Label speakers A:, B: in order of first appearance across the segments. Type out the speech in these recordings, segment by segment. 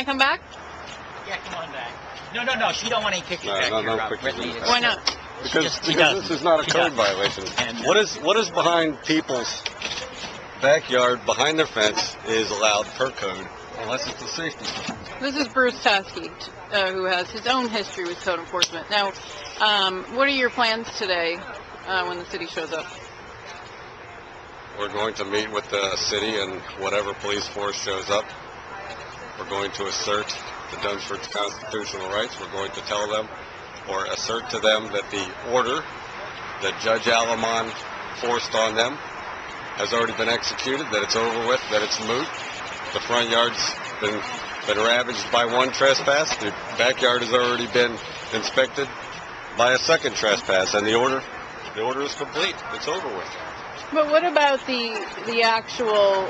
A: I come back?
B: Yeah, come on back. No. She don't want any pictures back here.
C: No
B: Rob.
C: pictures
B: Brittany,
C: back.
B: it's-
A: Why not?
C: Because
B: She doesn't.
C: this is not a
B: She
C: code
B: doesn't.
C: violation.
B: And,
C: What is behind people's backyard, behind their fence, is allowed per code, unless it's a safety.
A: This is Bruce Taskey, who has his own history with code enforcement. Now, what are your plans today when the city shows up?
C: We're going to meet with the city and whatever police force shows up. We're going to assert the Dunsford's constitutional rights. We're going to tell them or assert to them that the order that Judge Alamon forced on them has already been executed, that it's over with, that it's moot. The front yard's been ravaged by one trespass. The backyard has already been inspected by a second trespass, and the order is complete. It's over with.
A: But what about the actual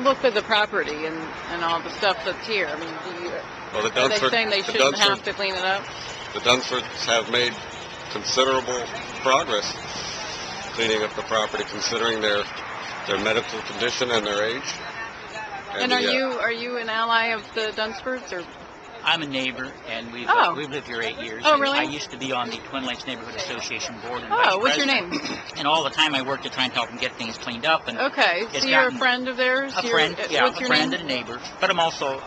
A: look of the property and all the stuff that's here? I mean,
C: Well, the
A: are they
C: Dunsford,
A: saying they
C: the
A: shouldn't
C: Dunsford,
A: have to clean it up?
C: the Dunsfords have made considerable progress cleaning up the property, considering their medical condition and their age.
A: And are you an ally of the Dunsfords, or?
B: I'm a neighbor, and we've lived here 8 years.
A: Oh,
B: and
A: really?
B: I used to be on the Twin Lakes Neighborhood Association board. And
A: Oh,
B: vice
A: what's your
B: president.
A: name?
B: And all the time I worked to try and help them get things cleaned up. And
A: Okay,
B: it's
A: so you're a
B: gotten-
A: friend of theirs?
B: A friend, yeah,
A: What's
B: a
A: your
B: friend
A: name?
B: and a neighbor. But I'm also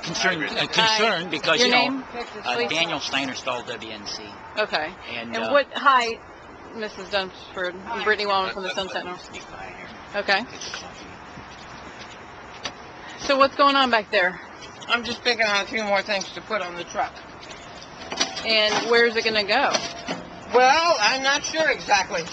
B: concerned because,
A: Your
B: you know,
A: name, please?
B: Daniel Steinerstall, WNC.
A: Okay.
B: And,
A: Hi, Mrs. Dunsford. I'm Brittany Wallman from the Sun Sentinel. Okay. So what's going on back there?
D: I'm just picking out a few more things to put on the truck.
A: And where's it going to go?
D: Well, I'm not sure exactly.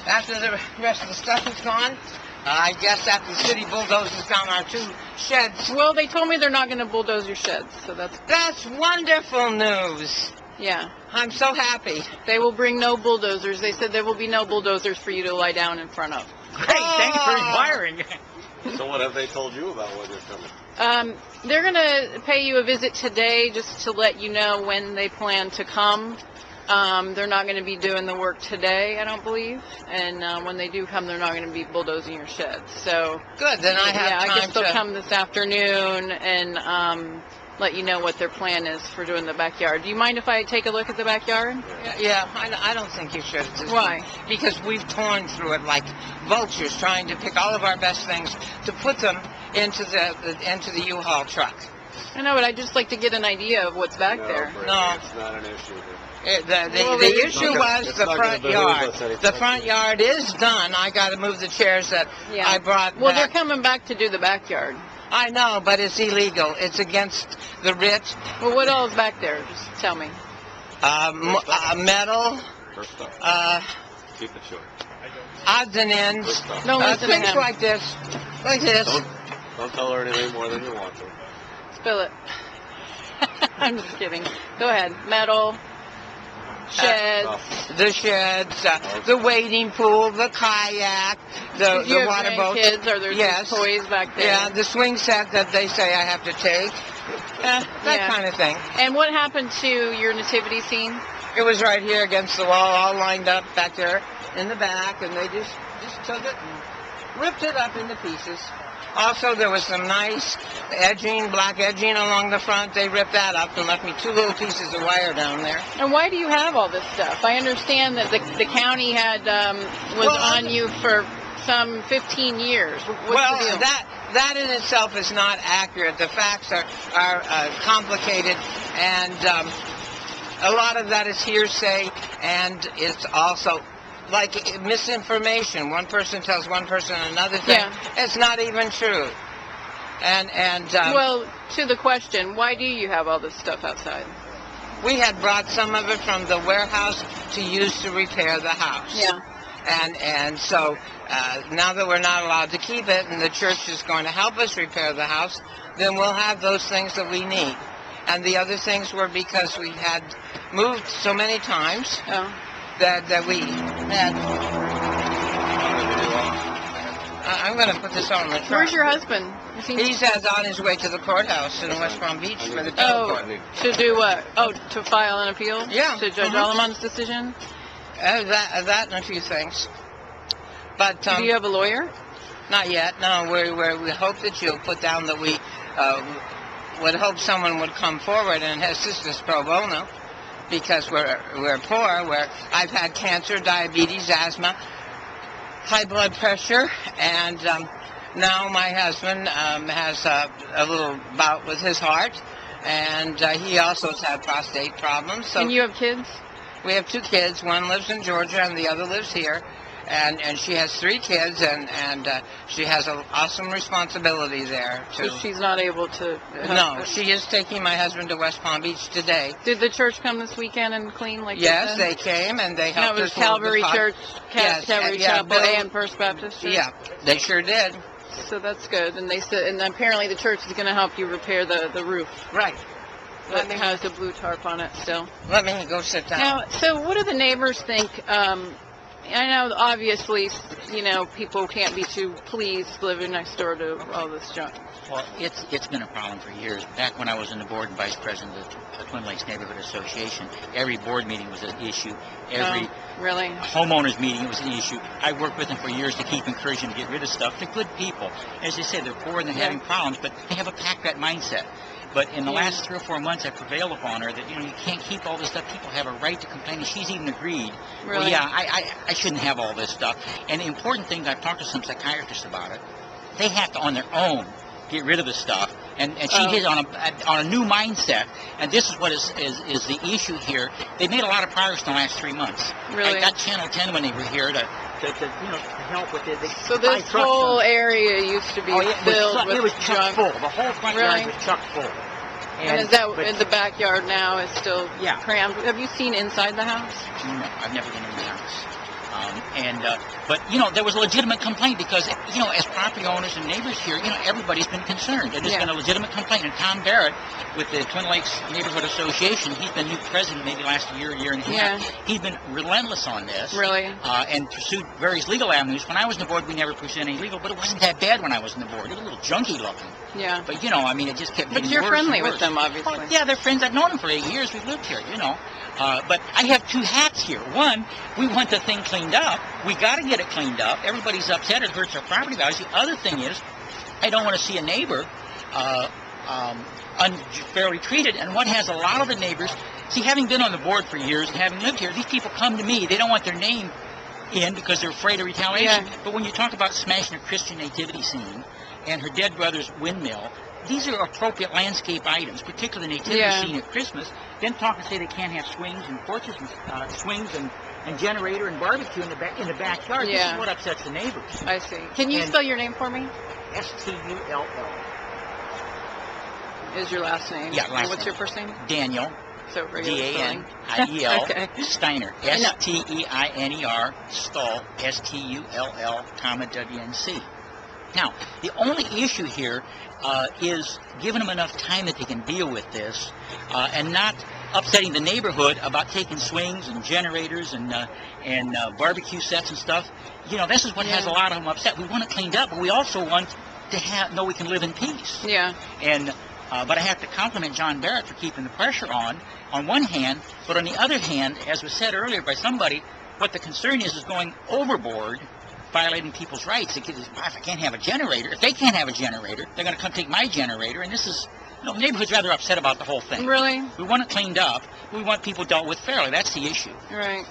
D: After the rest of the stuff is gone, I guess after the city bulldozes down our 2 sheds.
A: Well, they told me they're not going to bulldoze your sheds, so
D: That's wonderful news.
A: yeah.
D: I'm so happy.
A: They will bring no bulldozers. They said there will be no bulldozers for you to lie down in front of.
B: Great, thanks for inquiring.
C: So what have they told you about when they're coming?
A: They're going to pay you a visit today just to let you know when they plan to come. They're not going to be doing the work today, I don't believe. And when they do come, they're not going to be bulldozing your sheds. So
D: Good, then I have
A: I
D: time
A: guess they'll
D: to...
A: come this afternoon and let you know what their plan is for doing the backyard. Do you mind if I take a look at the backyard?
D: Yeah, I don't think you should. at this
A: Why?
D: point, because we've torn through it like vultures, trying to pick all of our best things to put them into the U-Haul truck.
A: I know, but I'd just like to get an idea of what's back there.
C: Brittany,
D: No.
C: it's not an issue here.
D: The issue was
C: it's
D: the
C: not
D: front
C: gonna behoove
D: yard.
C: us anytime.
D: The front yard is done. I got to move the chairs that
A: Yeah.
D: I brought
A: Well, they're
D: back.
A: coming back to do the backyard.
D: I know, but it's illegal. It's against the writ.
A: Well, what all is back there? Just tell me.
D: Metal,
C: First up, keep it short.
D: odds and ends,
C: First up.
A: Don't listen to
D: things
A: him.
D: like this, like this.
C: Don't tell her anything more than you want to.
A: Spill it. I'm just kidding. Go ahead. Metal, sheds.
D: The sheds, the wading pool, the kayak,
A: Do
D: the
A: you have
D: water boat.
A: grandkids? Are there
D: Yes.
A: toys back there?
D: Yeah, the swing set that they say I have to take. That
A: Yeah.
D: kind of thing.
A: And what happened to your nativity scene?
D: It was right here against the wall, all lined up back there in the back, and they just took it and ripped it up into pieces. Also, there was some nice edging, black edging along the front. They ripped that up and left me 2 little pieces of wire down there.
A: And why do you have all this stuff? I understand that the county had was
D: Well,
A: on you for some 15 years. What's the deal?
D: that in itself is not accurate. The facts are complicated, and a lot of that is hearsay, and it's also like misinformation. One person tells one person another thing.
A: Yeah.
D: It's not even true. And
A: Well, to the question, why do you have all this stuff outside?
D: we had brought some of it from the warehouse to use to repair the house.
A: Yeah.
D: And so now that we're not allowed to keep it, and the church is going to help us repair the house, then we'll have those things that we need. And the other things were because we had moved so many times
A: Oh.
D: that we had. I'm going to put this on the truck.
A: Where's your husband? Is he-
D: He's on his way to the courthouse in West Palm Beach for the
A: Oh,
D: teleport.
A: to do what? Oh, to file an appeal?
D: Yeah.
A: To Judge
D: Mhm.
A: Alamon's decision?
D: That and a few things. But
A: Do you have a lawyer?
D: not yet. No, we hope that you'll put down that would hope someone would come forward and assist us pro bono, because we're poor. I've had cancer, diabetes, asthma, high blood pressure, and now my husband has a little bout with his heart, and he also has had prostate problems. So
A: And you have kids?
D: we have 2 kids. One lives in Georgia and the other lives here. And she has 3 kids, and she has an awesome responsibility there, too.
A: So she's not able to...
D: No, she is taking my husband to West Palm Beach today.
A: Did the church come this weekend and clean like
D: Yes,
A: you said?
D: they came, and they
A: No,
D: helped
A: it was
D: us hold the
A: Calvary
D: pot.
A: Church,
D: Yes,
A: Calvary
D: yeah,
A: Chapel,
D: Bill-
A: and First Baptist Church?
D: Yeah, they sure did.
A: So that's good. And they said, and apparently the church is going to help you repair the roof.
D: Right.
A: That has a blue tarp on it still.
D: Let me go sit down.
A: Now, so what do the neighbors think? I know, obviously, you know, people can't be too pleased living next door to all this junk.
B: Well, it's been a problem for years. Back when I was on the board and vice president of the Twin Lakes Neighborhood Association, every board meeting was an issue. Every
A: Really?
B: homeowners meeting was an issue. I worked with them for years to keep encouraging them to get rid of stuff. They're good people. As they say, they're poor and they're having problems, but they have a pack-rat mindset. But in the last 3 or 4 months, I prevailed upon her that, you know, you can't keep all this stuff. People have a right to complain, and she's even agreed.
A: Really?
B: Well, yeah, I shouldn't have all this stuff. And the important thing, I've talked to some psychiatrists about it, they have to, on their own, get rid of the stuff. And she hit on a new mindset, and this is what is the issue here. They made a lot of progress in the last 3 months.
A: Really?
B: I got Channel 10 when they were here to help with it.
A: So this whole area used to be filled with
B: it was
A: junk.
B: chock full. The whole front
A: Really?
B: yard was chock full.
A: And is that in the backyard now is still
B: Yeah.
A: crammed? Have you seen inside the house?
B: No, I've never been in the house. But, you know, there was a legitimate complaint because, you know, as property owners and neighbors here, you know, everybody's been concerned. And there's been a legitimate complaint. And Tom Barrett with the Twin Lakes Neighborhood Association, he's been new president maybe last year and a half.
A: Yeah.
B: He's been relentless on this.
A: Really?
B: And pursued various legal avenues. When I was on the board, we never pursued any legal, but it wasn't that bad when I was on the board. It was a little junky looking.
A: Yeah.
B: But, you know, I mean, it just kept getting
A: But you're
B: worse
A: friendly
B: and
A: with
B: worse.
A: them, obviously.
B: Oh, yeah, they're friends. I've known them for 8 years. We've lived here, you know. But I have 2 hats here. One, we want the thing cleaned up. We got to get it cleaned up. Everybody's upset. It hurts our property values. The other thing is, I don't want to see a neighbor unfairly treated. And what has a lot of the neighbors, see, having been on the board for years and having lived here, these people come to me. They don't want their name in because they're afraid of retaliation.
A: Yeah.
B: But when you talk about smashing a Christian nativity scene and her dead brother's windmill, these are appropriate landscape items, particularly the nativity scene at Christmas. Then talk and say they can't have swings and porches and swings and generator and barbecue in the backyard. This is what upsets the neighbors.
A: I see. Can you spell your name for me?
B: Stull
A: Is your last name?
B: Yeah, last
A: And what's
B: name.
A: your first name?
B: Daniel,
A: So regular spelling.
B: D-A-N-I-E-L,
A: Okay.
B: Steiner, S-T-E-I-N-E-R, Stull, S-T-U-L-L, comma, W-N-C. Now, the only issue here is giving them enough time that they can deal with this and not upsetting the neighborhood about taking swings and generators and barbecue sets and stuff. You know, this is what has a lot of them upset. We want it cleaned up, but we also want to know we can live in peace.
A: Yeah.
B: And but I have to compliment John Barrett for keeping the pressure on one hand, but on the other hand, as was said earlier by somebody, what the concern is going overboard, violating people's rights. If I can't have a generator, if they can't have a generator, they're going to come take my generator, and this is, you know, the neighborhood's rather upset about the whole thing.
A: Really?
B: We want it cleaned up. We want people dealt with fairly. That's the issue.
A: Right.